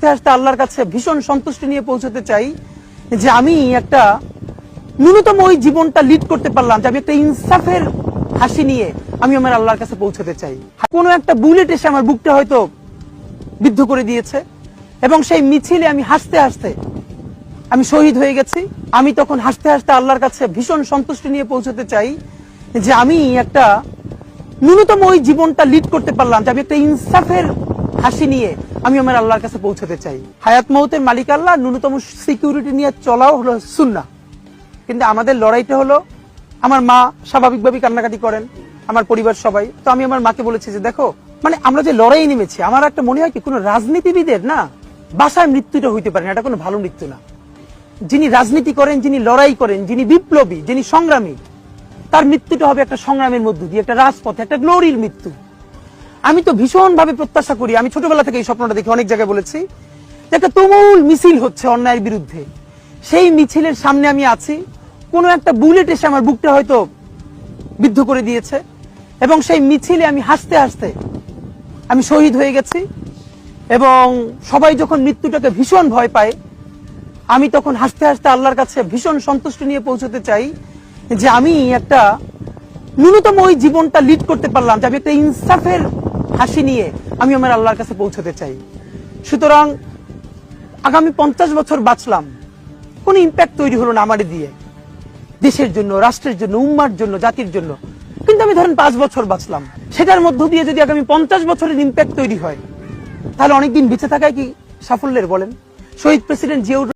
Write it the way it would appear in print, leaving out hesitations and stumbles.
হাসতে হাসতে আল্লাহর কাছে ভীষণ সন্তুষ্টি নিয়ে পৌঁছতে চাই যে আমি একটা ন্যূনতম ওই জীবনটা লিড করতে পারলাম, যে আমি একটা ইনসাফের হাসি নিয়ে আমি আমার আল্লাহর কাছে পৌঁছতে চাই। কোনো একটা বুলেট এসে আমার বুকটা হয়তো বিদ্ধ করে দিয়েছে এবং সেই মিছিলে আমি হাসতে হাসতে আমি শহীদ হয়ে গেছি। আমি তখন হাসতে হাসতে আল্লাহর কাছে ভীষণ সন্তুষ্টি নিয়ে পৌঁছতে চাই যে আমি একটা ন্যূনতম ওই জীবনটা লিড করতে পারলাম, যে আমি একটা ইনসাফের হাসি নিয়ে আমি আমার আল্লাহর কাছে পৌঁছতে চাই। হায়াত মৌতের মালিক আল্লাহ, ন্যূনতম সিকিউরিটি নিয়ে চলাও হলো সুন্নাহ। কিন্তু আমাদের লড়াইটা হলো, আমার মা স্বাভাবিকভাবেই কান্নাকাটি করেন, আমার পরিবার সবাই। তো আমি আমার মাকে বলেছি যে দেখো, মানে আমরা যে লড়াই নেমেছি, আমার একটা মনে হয় কি কোনো রাজনীতিবিদের না বাসায় মৃত্যুটা হইতে পারে না, এটা কোনো ভালো মৃত্যু না। যিনি রাজনীতি করেন, যিনি লড়াই করেন, যিনি বিপ্লবী, যিনি সংগ্রামী, তার মৃত্যুটা হবে একটা সংগ্রামের মধ্য দিয়ে, একটা রাজপথে, একটা গ্লোরির মৃত্যু। আমি তো ভীষণ ভাবে প্রত্যাশা করি, আমি ছোটবেলা থেকে এই স্বপ্নটা দেখি, অনেক জায়গায় বলেছি, যে একটা তুমুল মিছিল হচ্ছে অন্যায়ের বিরুদ্ধে, সেই মিছিলের সামনে আমি আছি, কোনো একটা বুলেট এসে আমার বুকটা হয়তো বিদ্ধ করে দিয়েছে এবং সেই মিছিলে আমি হাসতে হাসতে আমি শহীদ হয়ে গেছি। এবং সবাই যখন মৃত্যুটাকে ভীষণ ভয় পায়, আমি তখন হাসতে হাসতে আল্লাহর কাছে ভীষণ সন্তুষ্টি নিয়ে পৌঁছতে চাই যে আমি একটা ন্যূনতম ওই জীবনটা লিড করতে পারলাম, যে আমি একটা ইনসাফের হাসি নিয়ে আমি আমার আল্লাহর কাছে পৌঁছতে চাই। সুতরাং আগামী 50 বছর বাঁচলাম, কোনো ইম্প্যাক্ট তৈরি হলো না আমারে দিয়ে, দেশের জন্য, রাষ্ট্রের জন্য, উম্মার জন্য, জাতির জন্য। কিন্তু আমি ধরেন 5 বছর বাঁচলাম, সেটার মধ্য দিয়ে যদি আগামী 50 বছরের ইম্প্যাক্ট তৈরি হয়, তাহলে অনেকদিন বেঁচে থাকায় কি সাফল্যের বলেন? শহীদ প্রেসিডেন্ট জিয়াউর